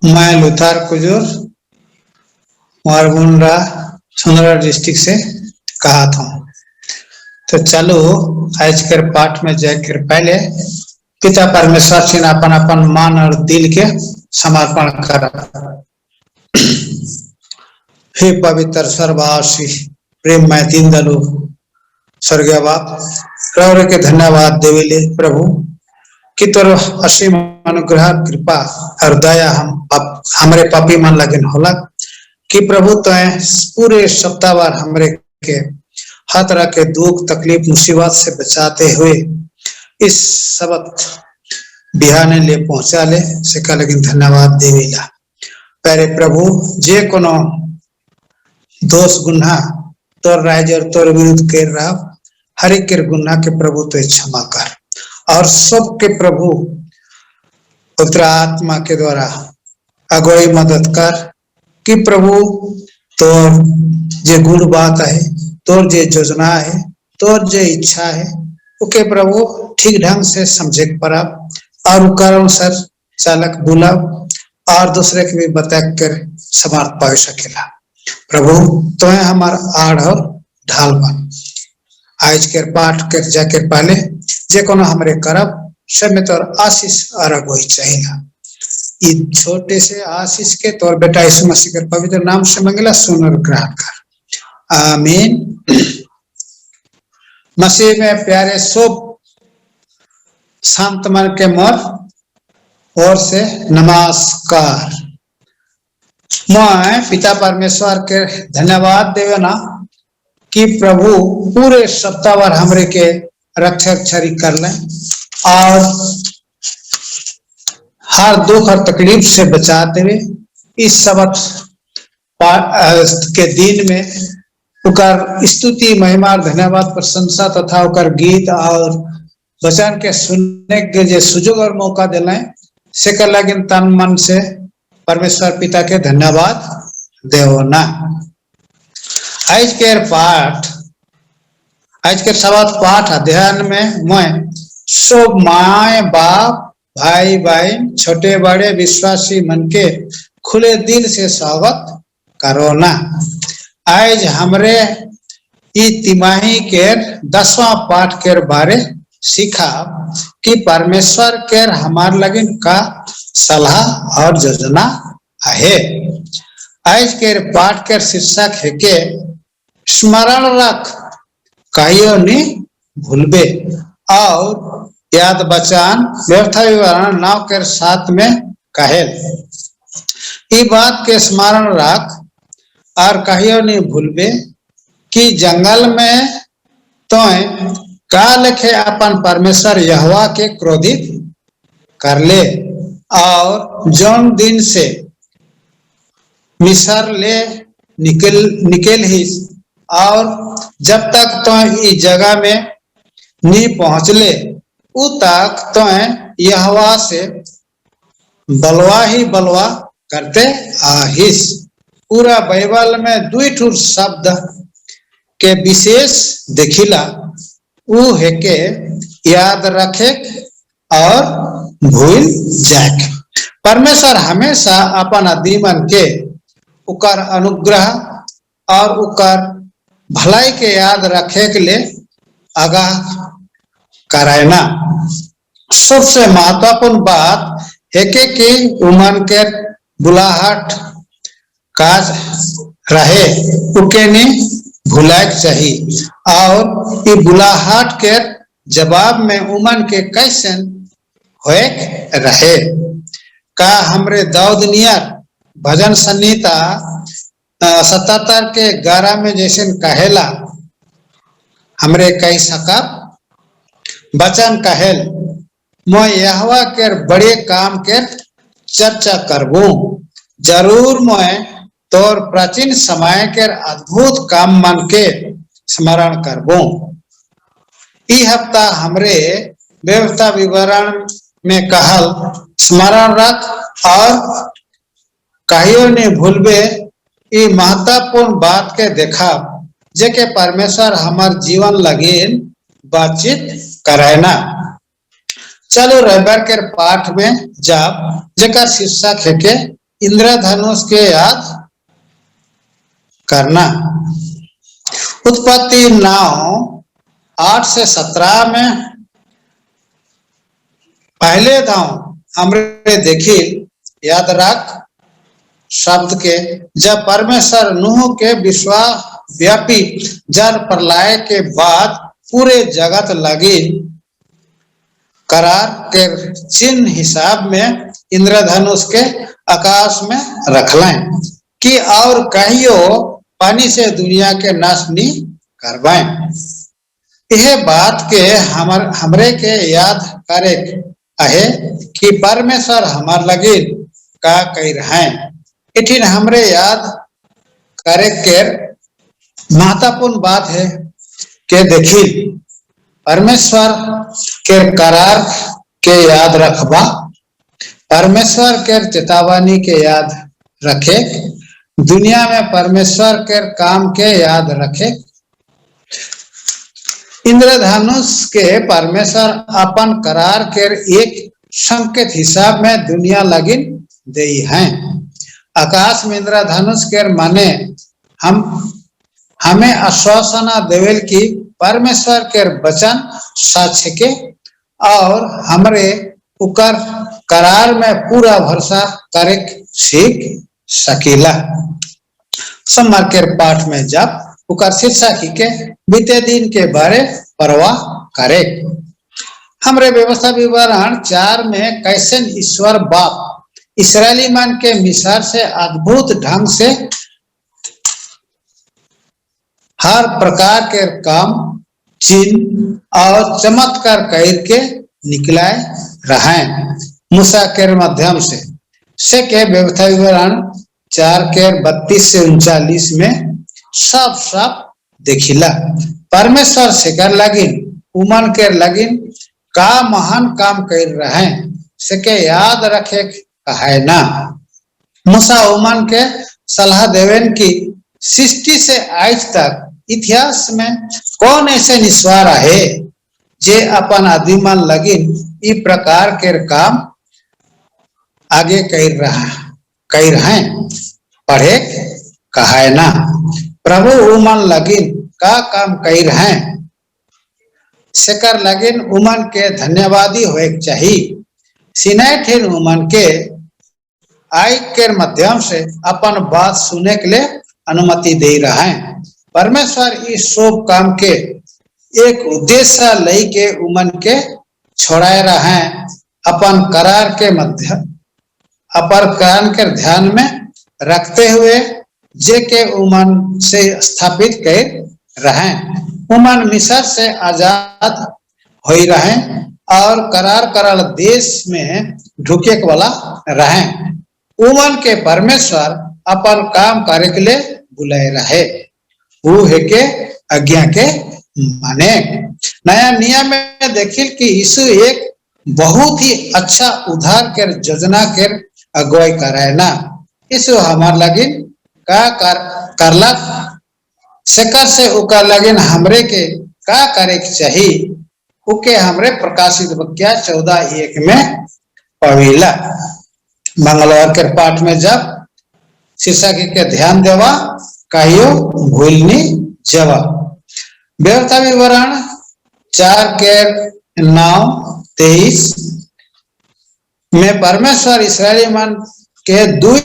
मैं Luther Kujur मारगुंडा Sundargarh district से कहा था। तो चलो आज के पाठ में जाकर पहले पिता परमेश्वर से अपन अपन मन और दिल के समर्पण कर। हे पवित्र सर्ववासी प्रेममय दीनदयालु स्वर्गीय बाप प्रभु के धन्यवाद देवेले प्रभु कि तोर असीम अनुग्रह कृपा और दया हमरे पापी मन लगन होला कि प्रभु तो पूरे सप्ताह भर हमरे के हर तरह के दुख तकलीफ मुसीबत से बचाते हुए इस सबक बिहाने ले पहुंचा ले से का लेकिन धन्यवाद देवेला। पहले प्रभु जे कोनो दोष गुनाह तोर राज्य और तोर विरुद्ध कर रहा हर एक के गुनाह के प्रभु तो क्षमा कर और सबके प्रभु पवित्र आत्मा के द्वारा अगुवाई मदद कर कि प्रभु तोर जे गुण बात है तोर जे योजना है तोर जे इच्छा है ओके प्रभु ठीक ढंग से समझे पर और अनुसार चालक बुला और दूसरे के भी बता कर समर्थ पा सकेला। प्रभु तो हमारा आड़ और ढाल बन आज के पाठ कर जाकर पहले जे कोनो हमरे करब सब में तोर आशीष अर्घ हो चाहिए। छोटे से आशीष के तोर बेटा यीशु मसीह के पवित्र नाम से मंगला सुन और ग्रहण कर आमीन। मसीह में प्यारे सब संत मन के मोर ओर से नमस्कार। मैं पिता परमेश्वर के धन्यवाद देवे ना कि प्रभु पूरे सप्ताह भर हमरे के रक्षारी कर ले और हर दुख और तकलीफ से बचाते हुए इस सबक के दिन में उकर स्तुति महिमा धन्यवाद प्रशंसा तथा उकर गीत और वचन के सुनने के जो सुजोग और मौका दिलाए से कर लगिन तन मन से परमेश्वर पिता के धन्यवाद देव ना। आज के शब्द पाठ अध्ययन में मैं सब माए बाप भाई बहन छोटे बड़े विश्वासी मन के खुले दिल से स्वागत करो ना। आज हमरे तिमाही के 10वां पाठ के बारे सीखा कि परमेश्वर के हमार लगिन का सलाह और योजना है। आज के पाठ के शीर्षक है के स्मरण रख कहियो नहीं भूलबे और याद बचान व्यर्थ विवरण नाव के साथ में कहेल। ये बात के स्मरण रख और कहियो नहीं भूलबे कि जंगल में तो का लिखे अपन परमेश्वर यहोवा के क्रोधित कर ले और जौन दिन से मिस्र ले निकल ही और जब तक तो इस जगह में नहीं पहुंच ले उ तक तो यहोवा से बलवा ही बलवा करते आहिस। पूरा बाइबल में दुई शब्द के विशेष देखिला उ है के याद रखे और भूल जाए। परमेश्वर हमेशा अपन आदमीन के उकर अनुग्रह और उकर भलाई के याद रखे के लिए आगाह करायना। सबसे महत्वपूर्ण बात है कि उमन के बुलाहट काज रहे उके नहीं भुलाए चाहिए और ये बुलाहट के जवाब में उमन के कैसे होए रहे का हमरे दाऊद नियर भजन संहिता 77 के 11 में जैसे कहेला हमरे कह सकब वचन कहेल मैं यहोवा के बड़े काम के चर्चा करबू जरूर मैं तोर प्राचीन समय के अद्भुत काम मन के स्मरण करबू। ई हफ्ता हमरे व्यवस्था विवरण में कहल स्मरण रख और कहियो नहीं भूलबे ई महत्वपूर्ण बात के देखा जे के परमेश्वर हमार जीवन लगे बातचीत करायना। चलो रविवार के पाठ में जब जेकर शीर्षक है के इंद्रधनुष के याद करना। उत्पत्ति 9:8 से 17 में पहले दांव हमरे देखी याद रख शब्द के, जब परमेश्वर नूह के विश्वास व्यापी जल प्रलय के बाद पूरे जगत लगी करार के चिन्ह हिसाब में इंद्रधनुष के आकाश में रखलें कि और कहियो पानी से दुनिया के नाश नहीं करवाएं। यह बात के हमरे के याद करे है कि परमेश्वर हमार लगे का कह रहे हैं। इठिन हमरे याद करे के महत्वपूर्ण बात है कि देखी परमेश्वर के करार के याद रखबा, परमेश्वर के चेतावनी के याद रखे, दुनिया में परमेश्वर के काम के याद रखे। इंद्रधनुष के परमेश्वर अपन करार के एक संकेत हिसाब में दुनिया लगी दे हैं। आकाश में इंद्रधनुष के माने हमें आश्वासना देवेल की परमेश्वर के वचन साक्ष्य के और हमरे उकर करार में पूरा भरोसा करे सीख सकीला। सोमवार के पाठ में जब उकर शीर्षक के बीते दिन के बारे परवाह करे। हमरे व्यवस्था विवरण 4 में कैसे ईश्वर बाप इस्राएली मन के मिसाल से अद्भुत ढंग से हर प्रकार के काम चिन्ह और चमत्कार करके निकलाए रहे मूसा के माध्यम से के व्यवस्था विवरण 4 के 32 से 39 में सब देखिला। परमेश्वर से कर लगिन उमन के लगिन का महान काम कर रहे से के याद रखे है ना। मूसा उमन के सलाह देवेन की सृष्टि से आज तक इतिहास में कौन ऐसे निस्वार है जे अपन आदिमन लगिन इ प्रकार के काम आगे कर रहे पढ़े कहा ना। प्रभु उमन लगिन का काम कर रहे सेकर लगिन उमन के धन्यवादी होए चाहिए। सिनाई ठेन उमन के आई के माध्यम से अपन बात सुने के लिए अनुमति दे रहे हैं। परमेश्वर इस शुभ काम के एक उद्देश्य लई के उमन के छोड़ाए रहे अपन करार के मध्य अपर कान के ध्यान में रखते हुए जे के उमन से स्थापित कर रहे। उमन मिस्र से आजाद हो रहे और करार करल देश में ढुके वाला रहे। उमन के परमेश्वर अपन काम करे के लिए बुलाए रहे। वो है के आज्ञा के माने। नया नियम में देखिल कि यीशु एक बहुत ही अच्छा उद्धार के योजना के अगुवाई कराए ना। यीशु हमार लगिन का करला सेकर से उका लगिन हमरे के का करे के चाहिए उके हमरे प्रकाशित वाक्य 14:1 में पढ़िला। मंगलवार के पाठ में जब शीर्षक के ध्यान देवा कहियो भूलनी जवा। व्यवस्था विवरण 4 के 9-23 में परमेश्वर इस्राएली मन के दुई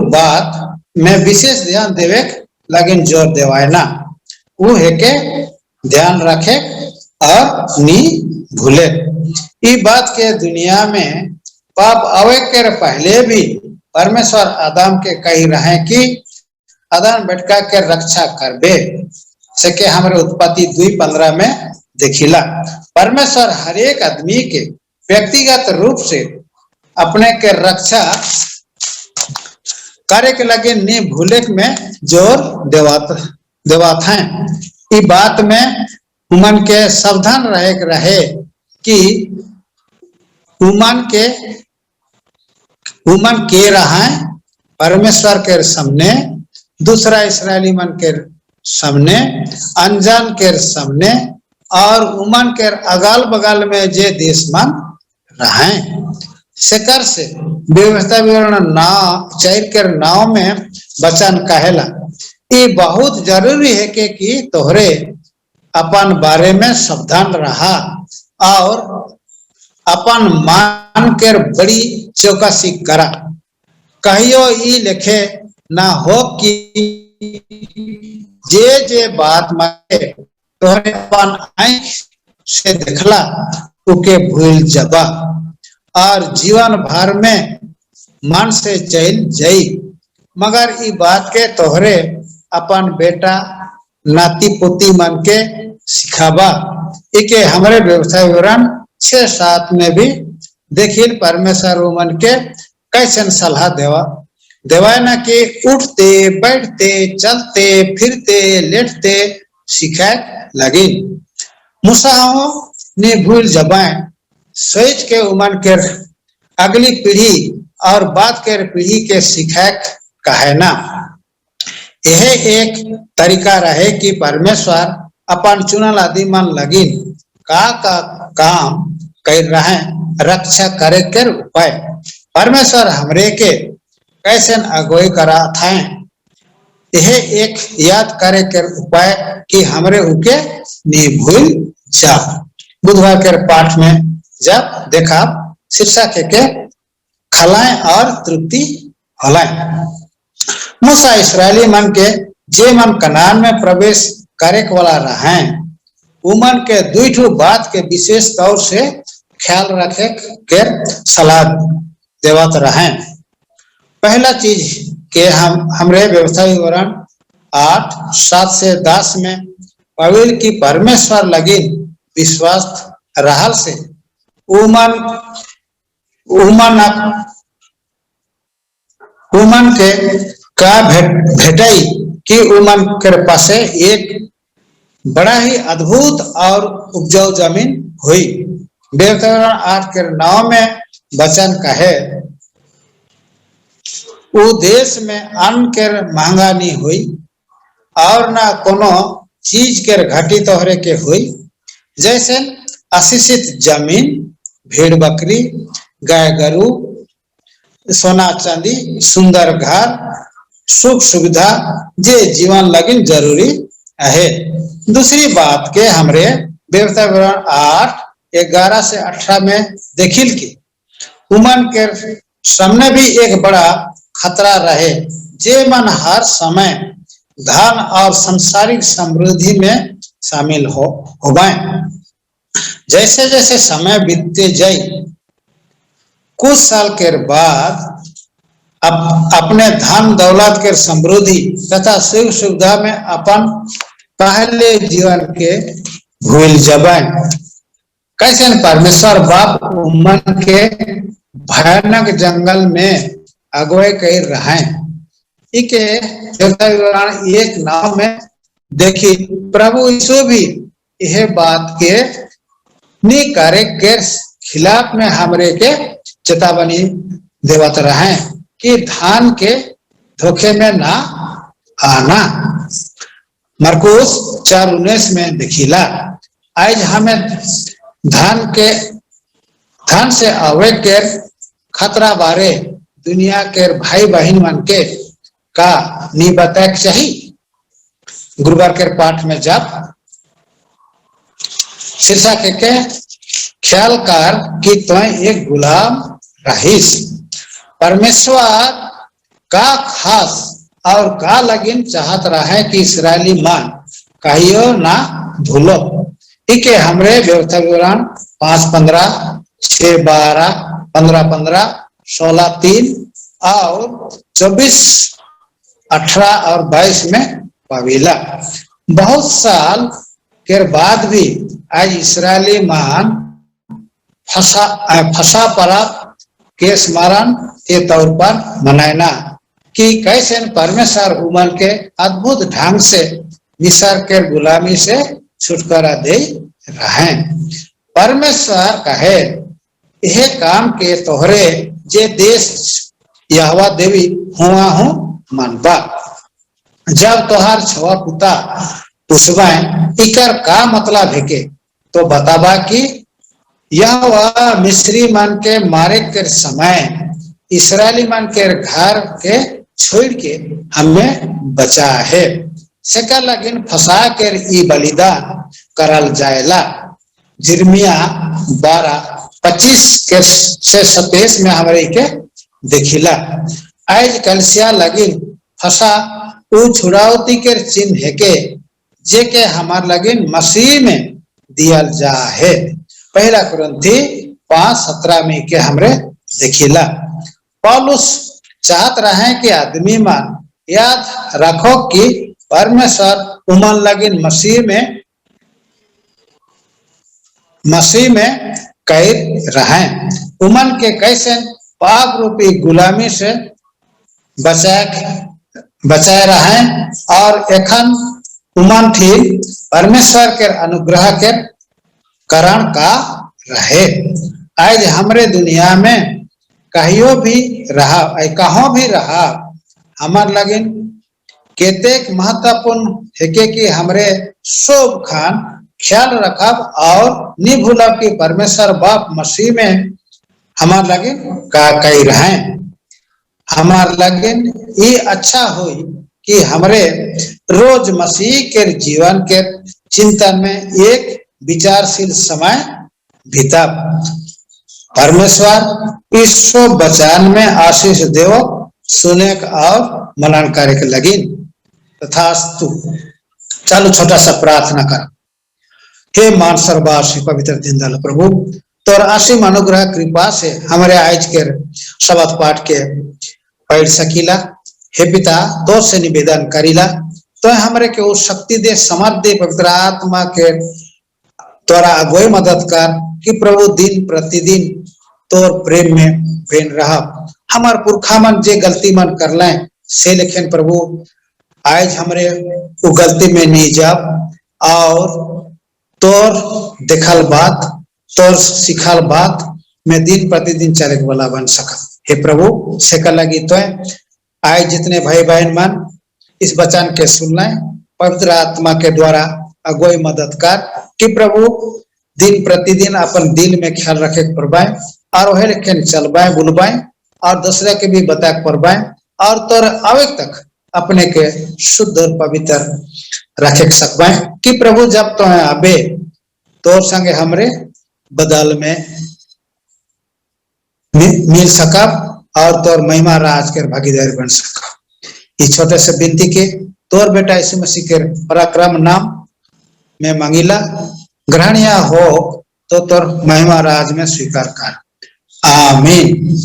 बात में विशेष ध्यान देवे लगिन जोर देवाए ना। वो है के ध्यान रखे और नी भूले। ये बात के दुनिया में पाप आवे के पहले भी परमेश्वर आदम के कही रहे कि आदम बेटका के रक्षा करबे से के हमारे उत्पत्ति 2:15 में देखिला। परमेश्वर हर एक आदमी के व्यक्तिगत रूप से अपने के रक्षा करे के लगे नहीं भूले में जोर देवात हैं। इस बात में उमन के सावधान रहे कि उमन के रहा परमेश्वर के सामने दूसरा इस्राएली मन के सामने अनजान के सामने और उमन के अगल बगल में जे देश मन रहे शेकर से व्यवस्था विवरण नाव चैर के नाव में बचन कहेला। ये बहुत जरूरी है कि तोहरे अपन बारे में सावधान रहा और अपन मान के बड़ी चौकसी करा। कहियो ई लिखे ना हो कि जे बात माने तोहरे अपन आँख से देखला उके भूल जबा और जीवन भर में मन से चल जाई। मगर ई बात के तोहरे अपन बेटा नाती पोती मन के सिखाबा। इके हमारे व्यवसाय विवरण 6-7 में भी देखिए परमेश्वर मन के कैसे सलाह देवा ना कि उठते बैठते चलते फिरते लेटते सिखाए लगी। मुसाओ ने भूल जबाए सोच के उमन के अगली पीढ़ी और बाद के पीढ़ी के सिखाए कहे ना। यह एक तरीका रहे कि परमेश्वर अपन चुनल आदि मन लगी का काम कर रहे रक्षा करे के उपाय। परमेश्वर हमरे के कैसे अगुवाई करा था। यह एक याद करे के उपाय कि हमरे उके नहीं भूल जा। बुधवार के पाठ में जब देखा शीर्षक के खलाएं और तृप्ति हलाएं। मूसा इस्राएली मन के जे मन कनान में प्रवेश करे वाला रहे उमन के दुईठू बात के विशेष तौर से ख्याल रखे के सलाह देवत रहे। पहला चीज के हमरे व्यवसाय विवरण 8-7-10 में पविल की परमेश्वर लगी विश्वास रहल से उमन के का भेटाई कि उमन के पास एक बड़ा ही अद्भुत और उपजाऊ जमीन हुई। व्यवसाय 8-9 में वचन कहे वो देश में अन्न के महंगा नहीं हुई और ना कोनो चीज के घटी तोहरे के हुई। जैसे आशीषित जमीन भेड़ बकरी गाय गरु सोना चांदी सुंदर घर सुख सुविधा जे जीवन लगिन जरूरी है। दूसरी बात के हमरे व्यवसाय विवरण 8-11-18 में देखिल की उमन के सामने भी एक बड़ा खतरा रहे जे मन हर समय धन और सांसारिक समृद्धि में शामिल होवे। जैसे जैसे समय बीतते जाए कुछ साल के बाद अपने धन दौलत के समृद्धि तथा सुख सुविधा में अपन पहले जीवन के भूल जाए। कैसे परमेश्वर बाप उमन के भयानक जंगल में अगुवाई कर रहे। इके विवरण 1-9 में देखी प्रभु यीशु भी यह बात के नहीं करे के खिलाफ में हमरे के चेतावनी देवत रहे कि धान के धोखे में ना आना। मरकुस 4:19 में देखिला आज हमें धान से आवे के खतरा बारे दुनिया के भाई बहन मन के का नहीं बताए चाहिए। गुरुवार के पाठ में जब शीर्षक के ख्याल कर कि तुम एक गुलाम रहीस परमेश्वर का खास और का लगिन चाहत रहे कि इस्राएली मान कहियो ना भूलो। ठीक है हमरे व्यवसाय विवरण 5-15 6-12 15-15 16-3 और 24-18 और 22 में पाविला। बहुत साल के बाद भी आज इस्राएली मान फसा पड़ा के स्मरण के तौर पर मनाना कि कैसे परमेश्वर उमन के अद्भुत ढंग से मिस्र के गुलामी से छुटकारा दे रहे। परमेश्वर कहे यह काम के तोहरे जे देश यहोवा देवी हुआ हूँ मनबा। जब तोहार छवा पुता पूछवाए इकर का मतलब है के तो बताबा कि यह वह मिस्री मन के मारे के समय इसराइली मन के घर के छोड़ के हमें बचा है। सेका लगिन फंसा कर ई बलिदान करल जाएला। जिर्मिया 12:25 के से 27 में हमारे के देखिला। आज कलसिया लगिन फंसा उ छुड़ावती के चिन्ह है के जे के हमार लगिन मसीह में दियल जा है। पहला कुरिन्थी 5:17 में के हमरे देखिला। पौलुस चाहत रहे कि आदमी मन याद रखो कि परमेश्वर उमन लगिन मसीह में कैद रहे। उमन के कैसे पाप रूपी गुलामी से बचाए रहे और एखन उमन थी परमेश्वर के अनुग्रह के कारण का रहे। आज हमरे दुनिया में कहियो भी रहा कहो भी रहा हमार लगिन केतेक महत्वपूर्ण है कि हमरे सब खान ख्याल रखब और नहीं भूलब कि परमेश्वर बाप मसीह में हमार लगिन का कही रहे। हमार लगिन ये अच्छा हो कि हमरे रोज मसीह के जीवन के चिंतन में एक विचारशील समय बीतब। परमेश्वर इस वचन में आशीष देव सुने और मनन करे के लगिन तथास्तु। चलो छोटा सा प्रार्थना कर। हे मान सर्ववासी पवित्र दीनदयाल प्रभु तोर असीम अनुग्रह कृपा से हमारे आज के शब्द पाठ के पढ़ सकीला। हे पिता तो से निवेदन करीला तो हमारे के उस शक्ति दे समर्थ दे पवित्र आत्मा के तोरा अगुवाई मदद कर कि प्रभु दिन प्रतिदिन तोर प्रेम में बेन रहा। हमार पुरखा मन जे गलती मन कर ले से लेकिन प्रभु आज हमरे वो गलती में नहीं जाब और तोर देखल बात तोर सिखल बात में दिन प्रतिदिन चले वाला बन सका। हे प्रभु से लगी तो आज जितने भाई बहन मन इस वचन के सुनना पवित्र आत्मा के द्वारा अगुवाई मदद कर कि प्रभु दिन प्रतिदिन अपन दिल में ख्याल रखे पड़बाए और वह लेकिन चलबाए बुलबाए और दूसरे के भी बता पड़बाए और तोर आवे तक अपने के शुद्ध और पवित्र रखे सकबाए कि प्रभु जब तो अबे तोर संगे हमरे बदल में मिल सकब और तोर महिमा राज के भागीदार बन सकब। इस छोटे से विनती के तोर बेटा यीशु मसीह के पराक्रम नाम में मांगिला ग्रहणीय हो तो तोर महिमा राज में स्वीकार कर। आमीन।